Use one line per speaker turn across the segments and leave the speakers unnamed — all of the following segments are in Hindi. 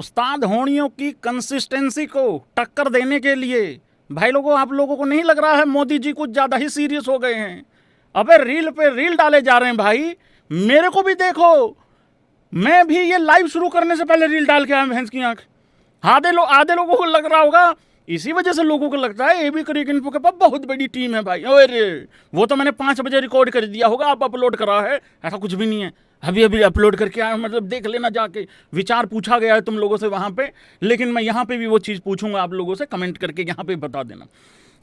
उस्ताद होनियों की कंसिस्टेंसी को टक्कर देने के लिए भाई लोगों, आप लोगों को नहीं लग रहा है मोदी जी कुछ ज्यादा ही सीरियस हो गए हैं? अबे रील पे रील डाले जा रहे हैं भाई, मेरे को भी देखो। मैं भी ये लाइव शुरू करने से पहले रील डाल के आया भैंस की आंख। आधे लोगों को लग रहा होगा, इसी वजह से लोगों को लगता है एबी क्रिक इन्फो के पास बहुत बड़ी टीम है भाई। अरे वो तो मैंने 5 बजे रिकॉर्ड कर दिया होगा, आप अपलोड करा है, ऐसा कुछ भी नहीं है। अभी अभी अपलोड करके आया, मतलब देख लेना जाके। विचार पूछा गया है तुम लोगों से वहां पे, लेकिन मैं यहाँ पे भी वो चीज़ पूछूंगा आप लोगों से, कमेंट करके यहाँ पे बता देना।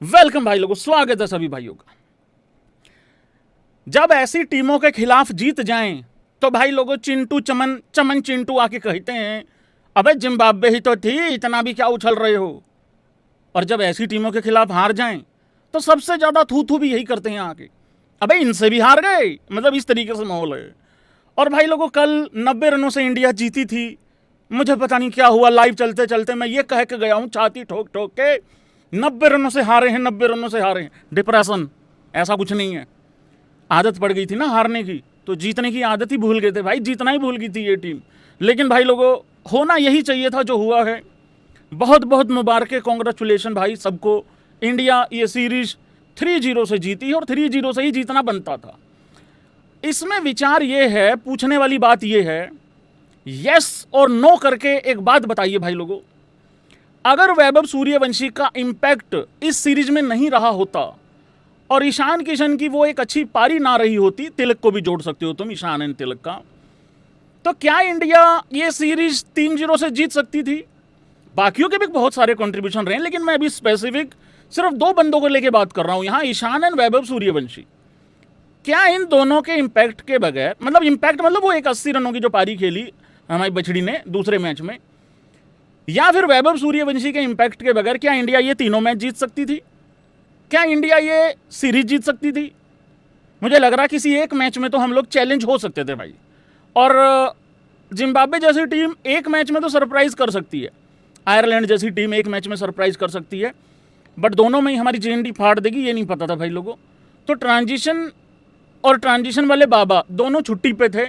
वेलकम भाई लोगों, स्वागत है सभी भाइयों का। जब ऐसी टीमों के खिलाफ जीत जाएं तो भाई लोगों चिंटू चमन चिंटू आके कहते हैं अबे जिम्बाब्वे ही तो थी, इतना भी क्या उछल रहे हो। और जब ऐसी टीमों के खिलाफ हार जाएं तो सबसे ज्यादा थू थू भी यही करते हैं आके, अबे इनसे भी हार गए। मतलब इस तरीके से माहौल है। और भाई लोगों कल 90 रनों से इंडिया जीती थी। मुझे पता नहीं क्या हुआ, लाइव चलते चलते मैं ये कह के गया हूं छाती ठोक ठोक के, 90 रनों से हारे हैं, 90 रनों से हारे हैं। डिप्रेशन ऐसा कुछ नहीं है, आदत पड़ गई थी ना हारने की, तो जीतने की आदत ही भूल गए थे भाई, जीतना ही भूल गई थी ये टीम। लेकिन भाई लोगों होना यही चाहिए था जो हुआ है। बहुत बहुत मुबारक, कॉन्ग्रेचुलेशन भाई सबको। इंडिया ये सीरीज 3-0 से जीती और 3-0 से ही जीतना बनता था। इसमें विचार ये है, पूछने वाली बात ये है, यस और नो करके एक बात बताइए भाई लोगों, अगर वैभव सूर्यवंशी का इंपैक्ट इस सीरीज में नहीं रहा होता और ईशान किशन की वो एक अच्छी पारी ना रही होती, तिलक को भी जोड़ सकते हो तुम, ईशान एंड तिलक का, तो क्या इंडिया ये सीरीज 3-0 से जीत सकती थी? बाकियों के भी बहुत सारे कंट्रीब्यूशन रहे, लेकिन मैं अभी स्पेसिफिक सिर्फ 2 बंदों को लेके बात कर रहा हूं यहां, ईशान एंड वैभव सूर्यवंशी। क्या इन दोनों के इंपैक्ट के बगैर, मतलब इंपैक्ट मतलब वो एक 80 रनों की जो पारी खेली हमारी बछड़ी ने दूसरे मैच में, या फिर वैभव सूर्यवंशी के इंपैक्ट के बगैर क्या इंडिया ये तीनों मैच जीत सकती थी? क्या इंडिया ये सीरीज जीत सकती थी? मुझे लग रहा किसी एक मैच में तो हम लोग चैलेंज हो सकते थे भाई। और जिम्बाब्वे जैसी टीम एक मैच में तो सरप्राइज कर सकती है, आयरलैंड जैसी टीम एक मैच में सरप्राइज कर सकती है, बट दोनों में ही हमारी जेएनडी फाड़ देगी ये नहीं पता था भाई लोगों। तो ट्रांजिशन और ट्रांजिशन वाले बाबा दोनों छुट्टी पे थे,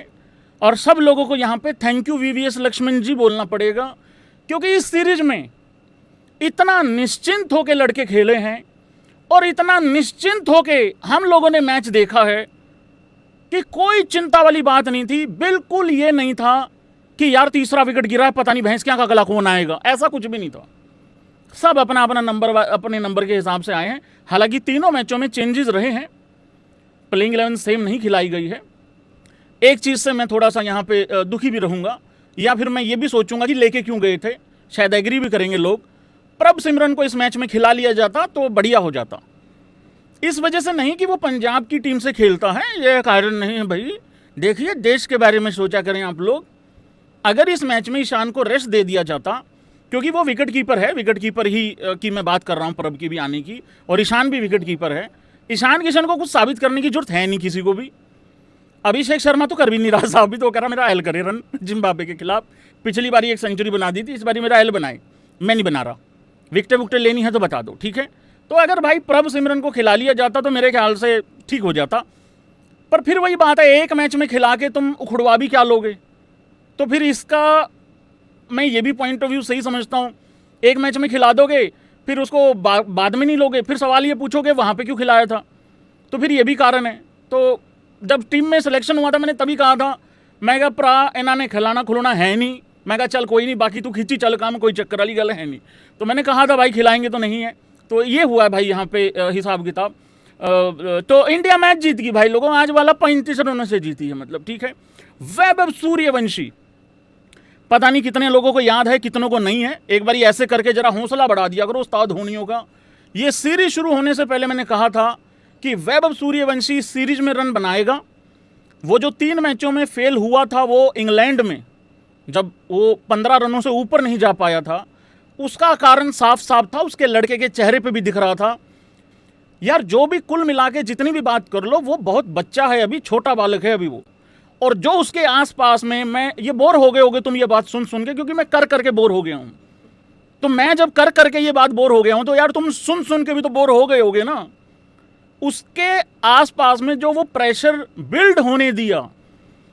और सब लोगों को यहाँ पे थैंक यू वीवीएस लक्ष्मण जी बोलना पड़ेगा, क्योंकि इस सीरीज में इतना निश्चिंत होके लड़के खेले हैं और इतना निश्चिंत होके हम लोगों ने मैच देखा है कि कोई चिंता वाली बात नहीं थी। बिल्कुल ये नहीं था कि यार तीसरा विकेट गिरा है, पता नहीं भैंस क्या का गला कौन आएगा, ऐसा कुछ भी नहीं था। सब अपना अपना नंबर, अपने नंबर के हिसाब से आए हैं। हालांकि तीनों मैचों में चेंजेस रहे हैं, प्लेइंग 11 सेम नहीं खिलाई गई है। एक चीज़ से मैं थोड़ा सा यहाँ पे दुखी भी रहूँगा, या फिर मैं ये भी सोचूंगा कि लेके क्यों गए थे, शायद एग्री भी करेंगे लोग। प्रभ सिमरन को इस मैच में खिला लिया जाता तो बढ़िया हो जाता। इस वजह से नहीं कि वो पंजाब की टीम से खेलता है, ये कारण नहीं है भाई। देखिए देश के बारे में सोचा करें आप लोग। अगर इस मैच में ईशान को रेस्ट दे दिया जाता, क्योंकि वो विकेट कीपर है, विकेट कीपर ही की मैं बात कर रहा हूँ प्रभ की भी आने की, और ईशान भी विकेट कीपर है। ईशान किशन को कुछ साबित करने की जरूरत है नहीं किसी को भी। अभिषेक शर्मा तो कर भी नहीं रहा, साबित तो कह रहा मेरा एल करे रन जिम्बाब्वे के खिलाफ। पिछली बारी एक सेंचुरी बना दी थी, इस बारी मेरा एल बनाए, मैं नहीं बना रहा। विकटें वुकटें लेनी है तो बता दो, ठीक है। तो अगर भाई प्रभ सिमरन को खिला लिया जाता तो मेरे ख्याल से ठीक हो जाता। पर फिर वही बात है, एक मैच में खिला के तुम उखड़वा भी क्या लोगे? तो फिर इसका मैं ये भी पॉइंट ऑफ व्यू सही समझता हूँ। एक मैच में खिला दोगे, फिर उसको बाद में नहीं लोगे, फिर सवाल ये पूछोगे वहाँ पे क्यों खिलाया था। तो फिर ये भी कारण है। तो जब टीम में सिलेक्शन हुआ था मैंने तभी कहा था, मैं कहा प्रा इन्होंने खिलाना खुलाना है नहीं, मैं कहा चल कोई नहीं, बाकी तू खिंची चल काम, कोई चक्कर वाली गल है नहीं। तो मैंने कहा था भाई खिलाएंगे तो नहीं है। तो ये हुआ है भाई यहाँ पे हिसाब किताब। तो इंडिया मैच जीत गई भाई लोगों, आज वाला 35 रनों से जीती है, मतलब ठीक है। वैभव सूर्यवंशी, पता नहीं कितने लोगों को याद है कितनों को नहीं है, एक बार ऐसे करके जरा हौसला बढ़ा दिया करो उस्ताद होनियों का। ये सीरीज शुरू होने से पहले मैंने कहा था कि वैभव सूर्यवंशी सीरीज में रन बनाएगा। वो जो 3 मैचों में फेल हुआ था वो इंग्लैंड में, जब वो 15 रनों से ऊपर नहीं जा पाया था, उसका कारण साफ साफ था, उसके लड़के के चेहरे पे भी दिख रहा था। यार जो भी कुल मिला के जितनी भी बात कर लो, वो बहुत बच्चा है अभी, छोटा बालक है अभी वो। और जो उसके आसपास में, मैं ये बोर हो गए होगे तुम ये बात सुन सुन के, क्योंकि मैं कर करके बोर हो गया हूं। तो मैं जब कर करके ये बात बोर हो गया हूं, तो यार तुम सुन सुन के भी तो बोर हो गए होगे ना। उसके आसपास में जो वो प्रेशर बिल्ड होने दिया,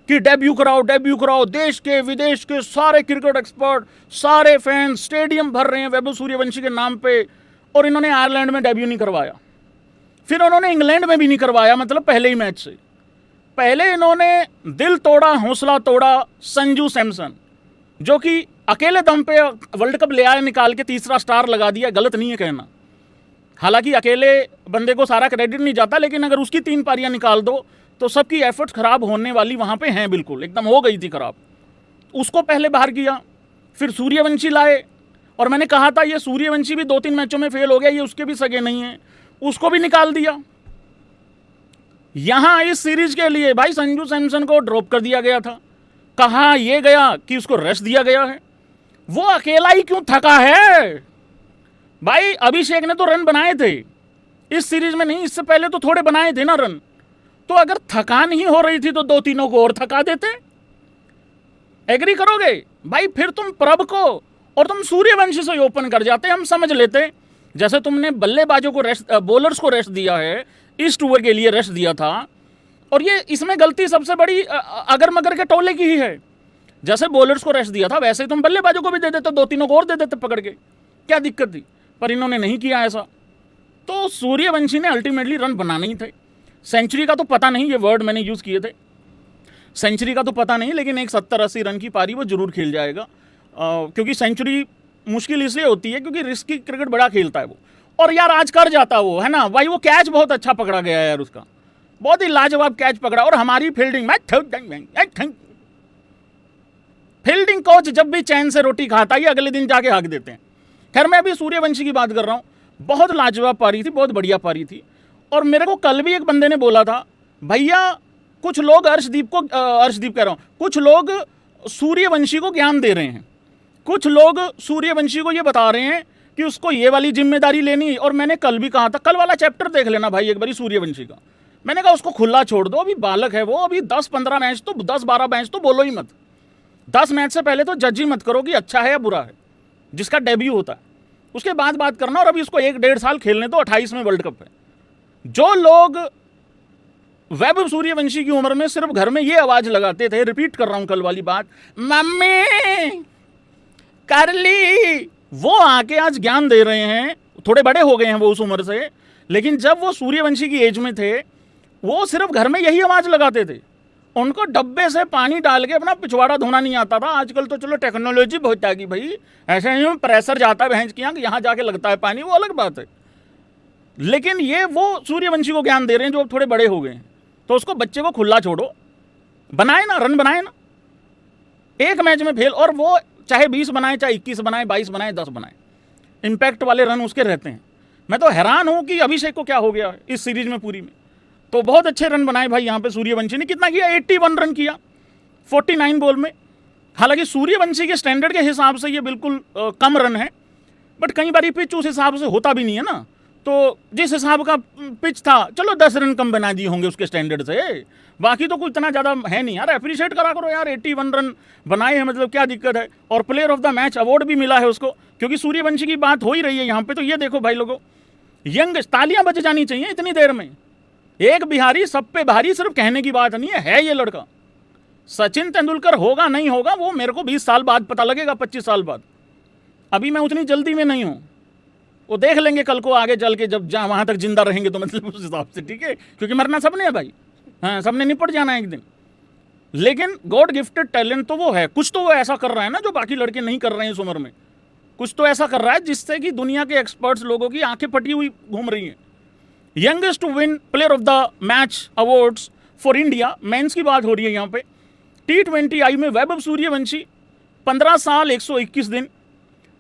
कि डेब्यू कराओ। देश के विदेश के सारे क्रिकेट एक्सपर्ट, सारे फैंस स्टेडियम भर रहे हैं वैभव सूर्यवंशी के नाम पे, और इन्होंने आयरलैंड में डेब्यू नहीं करवाया। फिर उन्होंने इंग्लैंड में भी नहीं करवाया, मतलब पहले ही मैच से। पहले इन्होंने दिल तोड़ा, हौसला तोड़ा संजू सैमसन, जो कि अकेले दम पे वर्ल्ड कप ले आए निकाल के, तीसरा स्टार लगा दिया। गलत नहीं है कहना, हालांकि अकेले बंदे को सारा क्रेडिट नहीं जाता, लेकिन अगर उसकी 3 पारियां निकाल दो तो सबकी एफर्ट्स खराब होने वाली वहाँ पे हैं, बिल्कुल एकदम हो गई थी खराब। उसको पहले बाहर किया, फिर सूर्यवंशी लाए, और मैंने कहा था ये सूर्यवंशी भी 2-3 मैचों में फेल हो गया, ये उसके भी सगे नहीं है, उसको भी निकाल दिया। यहाँ इस सीरीज के लिए भाई संजू सैमसन को ड्रॉप कर दिया गया था। कहा यह गया कि उसको रेस्ट दिया गया है। वो अकेला ही क्यों थका है भाई? अभिषेक ने तो रन बनाए थे इस सीरीज में, नहीं इससे पहले तो थोड़े बनाए थे ना रन। तो अगर थकान ही हो रही थी तो 2-3 को और थका देते। एग्री करोगे भाई? फिर तुम प्रभ को और तुम सूर्यवंशी से ओपन कर जाते, हम समझ लेते। जैसे तुमने बल्लेबाजों को रेस्ट, बॉलर्स को रेस्ट दिया है, ईस्ट ओवर के लिए रेस्ट दिया था, और ये इसमें गलती सबसे बड़ी अगर मगर के टोले की ही है। जैसे बॉलर्स को रेस्ट दिया था वैसे ही तुम बल्लेबाजों को भी दे देते, 2-3 को और दे देते पकड़ के, क्या दिक्कत थी? पर इन्होंने नहीं किया ऐसा। तो सूर्यवंशी ने अल्टीमेटली रन बनाने ही थे। सेंचुरी का तो पता नहीं, ये वर्ड मैंने यूज़ किए थे, सेंचुरी का तो पता नहीं, लेकिन एक 70-80 रन की पारी वो जरूर खेल जाएगा। क्योंकि सेंचुरी मुश्किल इसलिए होती है क्योंकि रिस्की क्रिकेट बड़ा खेलता है वो। और यार आज कर जाता वो, है ना भाई? वो कैच बहुत अच्छा पकड़ा गया यार, उसका बहुत ही लाजवाब कैच पकड़ा। और हमारी फील्डिंग में फील्डिंग कोच जब भी चैन से रोटी खाता ही अगले दिन जाके हाँक देते हैं। खैर मैं अभी सूर्यवंशी की बात कर रहा हूँ। बहुत लाजवाब पारी थी, बहुत बढ़िया पारी थी। और मेरे को कल भी एक बंदे ने बोला था, भैया कुछ लोग अर्शदीप कह रहा हूँ, कुछ लोग सूर्यवंशी को ज्ञान दे रहे हैं, कुछ लोग सूर्यवंशी को ये बता रहे हैं कि उसको ये वाली जिम्मेदारी लेनी है। और मैंने कल भी कहा था, कल वाला चैप्टर देख लेना भाई एक बारी सूर्यवंशी का। मैंने कहा उसको खुला छोड़ दो, अभी बालक है वो, अभी 10-15 मैच तो 10-12 मैच तो बोलो ही मत। 10 मैच से पहले तो जज ही मत करो कि अच्छा है या बुरा है, जिसका डेब्यू होता है उसके बाद बात करना। और अभी इसको 1-1.5 साल खेलने दो, 28 में वर्ल्ड कप है। जो लोग वैभव सूर्यवंशी की उम्र में सिर्फ घर में ये आवाज लगाते थे, रिपीट कर रहा हूं कल वाली बात, मम्मी कर ली, वो आके आज ज्ञान दे रहे हैं। थोड़े बड़े हो गए हैं वो उस उम्र से, लेकिन जब वो सूर्यवंशी की एज में थे वो सिर्फ घर में यही आवाज लगाते थे। उनको डब्बे से पानी डाल के अपना पिछवाड़ा धोना नहीं आता था। आजकल तो चलो टेक्नोलॉजी बहुत आ गई भाई, ऐसे नहीं प्रेशर जाता है भैंस की यहाँ जाके लगता है पानी, वो अलग बात है। लेकिन ये वो सूर्यवंशी को ज्ञान दे रहे हैं जो अब थोड़े बड़े हो गए हैं। तो उसको बच्चे को खुला छोड़ो, बनाए ना, रन बनाए ना, एक मैच में फेल, और वो चाहे 20 बनाए, चाहे 21 बनाए, 22 बनाए, 10 बनाए, इंपैक्ट वाले रन उसके रहते हैं। मैं तो हैरान हूं कि अभिषेक को क्या हो गया इस सीरीज में पूरी में। तो बहुत अच्छे रन बनाए भाई यहाँ पे सूर्यवंशी ने। कितना किया? 81 रन किया 49 बॉल में। हालांकि सूर्यवंशी के स्टैंडर्ड के हिसाब से ये बिल्कुल कम रन है, बट कई बार पिच उस हिसाब से होता भी नहीं है ना। तो जिस हिसाब का पिच था, चलो 10 रन कम बना दिए होंगे उसके स्टैंडर्ड से, बाकी तो कुछ इतना ज़्यादा है नहीं यार। अप्रिशिएट करा करो यार, 81 रन बनाए हैं, मतलब क्या दिक्कत है। और player of the match award भी मिला है उसको, क्योंकि सूर्यवंशी की बात हो ही रही है यहाँ पे। तो ये देखो भाई लोगों, यंग, तालियां बज जानी चाहिए इतनी देर में। एक बिहारी सब पे भारी, सिर्फ कहने की बात नहीं है ये लड़का। सचिन तेंदुलकर होगा नहीं होगा वो मेरे को 20 साल बाद पता लगेगा, 25 साल बाद। अभी मैं उतनी जल्दी में नहीं हूँ, वो देख लेंगे कल को आगे चल के, जब जहाँ वहाँ तक जिंदा रहेंगे तो मतलब उस हिसाब से, ठीक है। क्योंकि मरना सबने है भाई, हाँ सबने निपट जाना है एक दिन। लेकिन गॉड गिफ्टेड टैलेंट तो वो है, कुछ तो वो ऐसा कर रहा है ना जो बाकी लड़के नहीं कर रहे हैं इस उम्र में। कुछ तो ऐसा कर रहा है जिससे कि दुनिया के एक्सपर्ट्स लोगों की आंखें फटी हुई घूम रही हैं। Youngest to win player of the match awards for India, men's की बात हो रही है यहाँ पे। T20I में वैभव सूर्यवंशी 15 साल 121 दिन।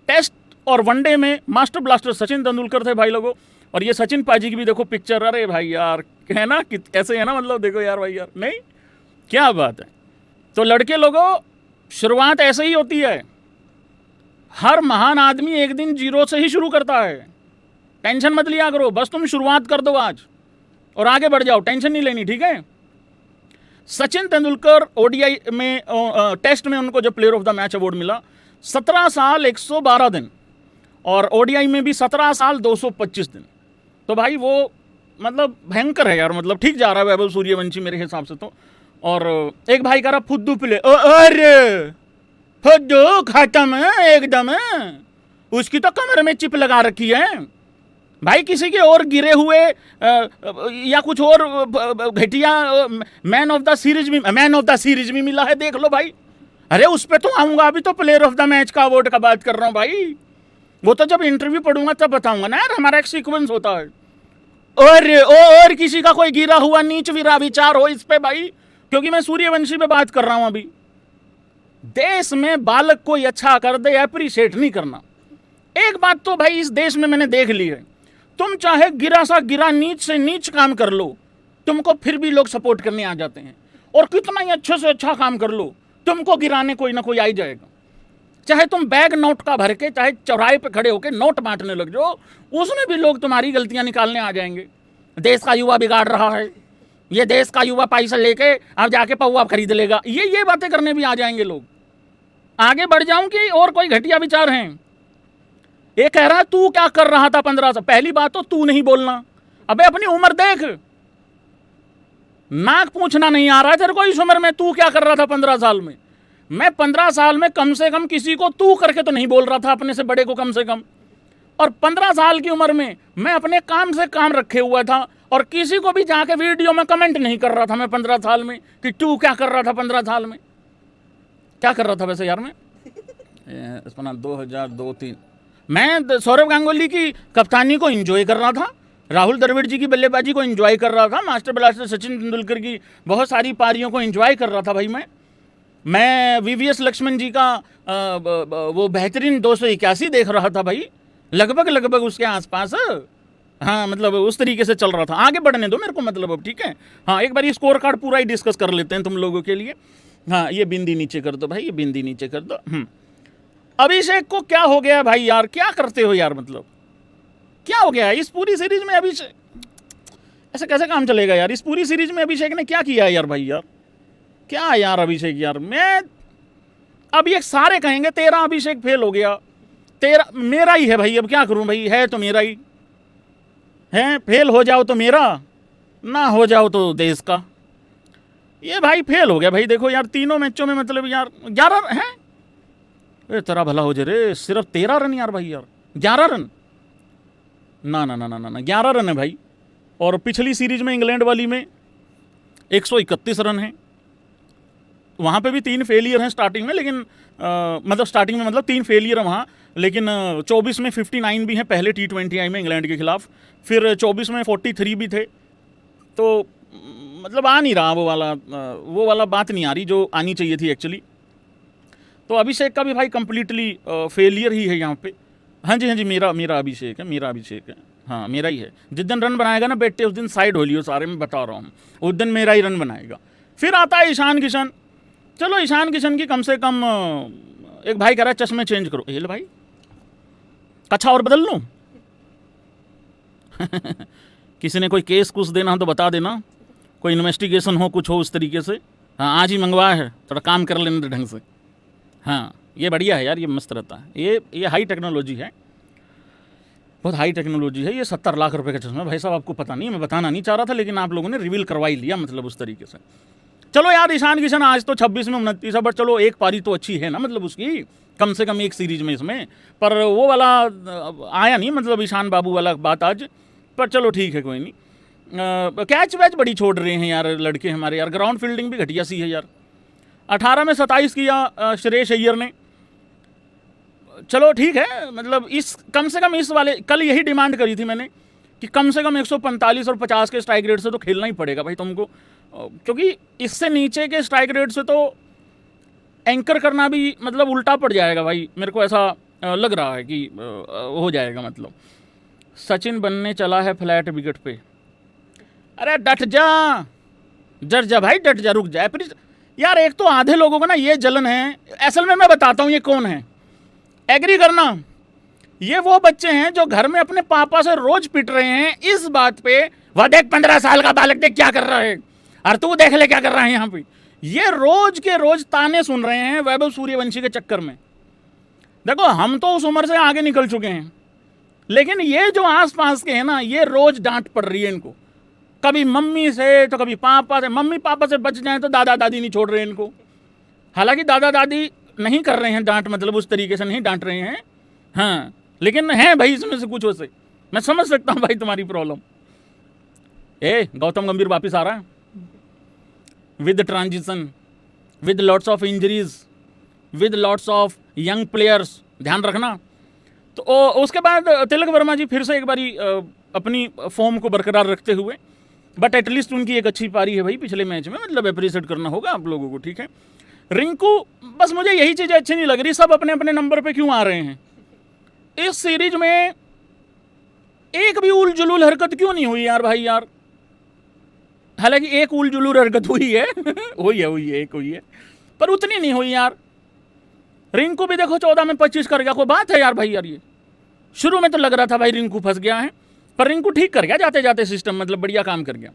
टेस्ट और वनडे में मास्टर ब्लास्टर सचिन तेंदुलकर थे भाई लोगों। और ये सचिन पाजी की भी देखो पिक्चर, अरे भाई यार है ना, कैसे है ना, मतलब देखो यार भाई यार, नहीं क्या बात है। तो लड़के लोगों, शुरुआत ऐसे ही होती है। हर महान आदमी एक दिन जीरो से ही शुरू करता है। टेंशन मत लिया करो, बस तुम शुरुआत कर दो आज और आगे बढ़ जाओ, टेंशन नहीं लेनी, ठीक है। सचिन तेंदुलकर ओडीआई में टेस्ट में उनको जब player of the match award मिला, 17 साल 112 दिन, और ओडीआई में भी 17 साल 225 दिन। तो भाई वो मतलब भयंकर है यार, मतलब ठीक जा रहा है वैभव सूर्यवंशी मेरे हिसाब से तो। और एक भाई कह रहा फुद्दू प्ले, अरे फुद्दू खत्म एकदम, उसकी तो कमर में चिप लगा रखी है भाई। किसी के और गिरे हुए या कुछ और घटिया मैन ऑफ द सीरीज भी मिला है, देख लो भाई। अरे उस पे तो आऊंगा, अभी तो प्लेयर ऑफ द मैच का अवार्ड का बात कर रहा हूं भाई, वो तो जब इंटरव्यू पढ़ूंगा तब बताऊंगा ना यार, हमारा एक सीक्वेंस होता है। और किसी का कोई गिरा हुआ नीच विचार हो इस पे भाई, क्योंकि मैं सूर्यवंशी पे बात कर रहा हूं अभी। देश में बालक कोई अच्छा कर दे एप्रिशिएट नहीं करना। एक बात तो भाई इस देश में मैंने देख ली है, तुम चाहे गिरा सा गिरा नीच से नीच काम कर लो, तुमको फिर भी लोग सपोर्ट करने आ जाते हैं, और कितना ही अच्छे से अच्छा काम कर लो तुमको गिराने कोई ना कोई आ ही जाएगा। चाहे तुम बैग नोट का भर के चाहे चौराहे पे खड़े होकर नोट बांटने लग जाओ, उसमें भी लोग तुम्हारी गलतियां निकालने आ जाएंगे। देश का युवा बिगाड़ रहा है, ये देश का युवा पैसा लेके अब जाके पौवा खरीद लेगा, ये बातें करने भी आ जाएंगे लोग। आगे बढ़ जाऊं कि और कोई घटिया विचार हैं? ये कह रहा है तू क्या कर रहा था 15 साल। पहली बात तो तू नहीं बोलना, अबे अपनी उम्र देख, नाक पूछना नहीं आ रहा है तेरे को इस उम्र में, तू क्या कर रहा था 15 साल में। मैं 15 साल में कम से कम किसी को तू करके तो नहीं बोल रहा था, अपने से बड़े को कम से कम। और 15 साल की उम्र में मैं अपने काम से काम रखे हुआ था, और किसी को भी जाके वीडियो में कमेंट नहीं कर रहा था मैं 15 साल में कि तू क्या कर रहा था 15 साल में। क्या कर रहा था वैसे यार मैं, इसमें 2002-03 मैं सौरव गांगुली की कप्तानी को एंजॉय कर रहा था, राहुल द्रविड़ जी की बल्लेबाजी को एंजॉय कर रहा था, मास्टर ब्लास्टर सचिन तेंदुलकर की बहुत सारी पारियों को एंजॉय कर रहा था भाई। मैं वीवीएस लक्ष्मण जी का वो बेहतरीन 281 देख रहा था भाई, लगभग उसके आसपास। हाँ मतलब उस तरीके से चल रहा था। आगे बढ़ने दो मेरे को, मतलब अब ठीक है। हाँ एक बार ये स्कोर कार्ड पूरा ही डिस्कस कर लेते हैं तुम लोगों के लिए। हाँ ये बिंदी नीचे कर दो भाई, ये बिंदी नीचे कर दो। अभिषेक को क्या हो गया भाई यार, क्या करते हो यार, मतलब क्या हो गया इस पूरी सीरीज में अभिषेक? ऐसे कैसे काम चलेगा यार, इस पूरी सीरीज में अभिषेक ने क्या किया यार भाई यार, क्या यार अभिषेक यार। मैं अब ये सारे कहेंगे तेरा अभिषेक फेल हो गया, तेरा मेरा ही है भाई, अब क्या करूं भाई, है तो मेरा ही है। फेल हो जाओ तो मेरा, ना हो जाओ तो देश का। ये भाई फेल हो गया भाई। देखो यार तीनों मैचों में मतलब यार 11 है, ए तेरा भला हो जाए रे, सिर्फ 13 रन यार भाई यार, 11 रन ना 11 रन है भाई। और पिछली सीरीज में इंग्लैंड वाली में 131 रन है, वहाँ पे भी 3 फेलियर हैं स्टार्टिंग में, लेकिन मतलब स्टार्टिंग में मतलब 3 फेलियर है वहाँ, लेकिन 24 में 59 भी हैं पहले T20I में इंग्लैंड के खिलाफ, फिर 24 में 43 भी थे। तो मतलब आ नहीं रहा वो वाला बात नहीं आ रही जो आनी चाहिए थी एक्चुअली। तो अभिषेक का भी भाई कंप्लीटली फेलियर ही है यहाँ पे। हाँ जी मेरा अभिषेक है, हाँ मेरा ही है। जिस दिन रन बनाएगा ना बेटे उस दिन साइड हो लियो सारे, मैं बता रहा हूँ, उस दिन मेरा ही रन बनाएगा। फिर आता है ईशान किशन। चलो ईशान किशन की कम से कम एक भाई कह रहा है चश्मे चेंज करो, ये ले भाई अच्छा और बदल लूँ किसी ने कोई केस कुछ देना हो तो बता देना, कोई इन्वेस्टिगेशन हो कुछ हो उस तरीके से। हाँ आज ही मंगवाया है, थोड़ा काम कर लेने ढंग से। हाँ ये बढ़िया है यार, ये मस्त रहता है, ये हाई टेक्नोलॉजी है, बहुत हाई टेक्नोलॉजी है। ये 70 लाख रुपए का चश्मा भाई साहब, आपको पता नहीं, मैं बताना नहीं चाह रहा था लेकिन आप लोगों ने रिवील करवा ही लिया, मतलब उस तरीके से। चलो यार ईशान किशन आज तो 26 में 29 है, बट चलो एक पारी तो अच्छी है ना, मतलब उसकी कम से कम एक सीरीज में इसमें, पर वो वाला आया नहीं, मतलब ईशान बाबू वाला बात आज। पर चलो ठीक है कोई नहीं। कैच वैच बड़ी छोड़ रहे हैं यार लड़के हमारे यार, ग्राउंड फील्डिंग भी घटिया सी है यार। 18 में 27 किया श्रेयस अय्यर ने, चलो ठीक है, मतलब इस कम से कम इस वाले, कल यही डिमांड करी थी मैंने कि कम से कम 145 और 50 के स्ट्राइक रेट से तो खेलना ही पड़ेगा भाई तुमको, क्योंकि इससे नीचे के स्ट्राइक रेट से तो एंकर करना भी मतलब उल्टा पड़ जाएगा भाई, मेरे को ऐसा लग रहा है कि हो जाएगा। मतलब सचिन बनने चला है फ्लैट विकेट पे, अरे डट जा, जर जा भाई, डट जा, रुक जा यार। एक तो आधे लोगों को ना ये जलन है, असल में मैं बताता हूँ ये कौन है, एग्री करना, ये वो बच्चे हैं जो घर में अपने पापा से रोज पिट रहे हैं इस बात पे, वह देख 15 साल का बालक देख क्या कर रहा है, और तू देख ले क्या कर रहा है यहाँ पे। ये रोज के रोज ताने सुन रहे हैं वैभव सूर्यवंशी के चक्कर में। देखो हम तो उस उम्र से आगे निकल चुके हैं, लेकिन ये जो आसपास के हैं ना, ये रोज डांट पड़ रही है इनको, कभी मम्मी से तो कभी पापा से, मम्मी पापा से बच जाए तो दादा दादी नहीं छोड़ रहे इनको। हालांकि दादा दादी नहीं कर रहे हैं डांट, मतलब उस तरीके से नहीं डांट रहे हैं, हाँ, लेकिन है भाई इसमें से कुछ वैसे। मैं समझ सकता हूँ भाई तुम्हारी प्रॉब्लम। गौतम गंभीर वापिस आ रहा है with transition, with lots of injuries, with lots of young players, ध्यान रखना। तो उसके बाद तिलक वर्मा जी फिर से एक बारी अपनी फॉर्म को बरकरार रखते हुए, बट एटलीस्ट उनकी एक अच्छी पारी है भाई पिछले मैच में, मतलब अप्रिशिएट करना होगा आप लोगों को, ठीक है। रिंकू, बस मुझे यही चीज़ अच्छी नहीं लग रही, सब अपने अपने नंबर पे क्यों आ रहे हैं इस सीरीज में। एक भी उल जुलूल हरकत क्यों नहीं हुई यार भाई यार। हालांकि एक उल जुलूल हरकत हुई है एक हुई है, पर उतनी नहीं हुई यार। रिंकू भी देखो 14 में 25 कर गया, कोई बात है यार भाई यार। ये शुरू में तो लग रहा था भाई रिंकू फंस गया है, पर रिंकू ठीक कर गया जाते जाते सिस्टम, मतलब बढ़िया काम कर गया।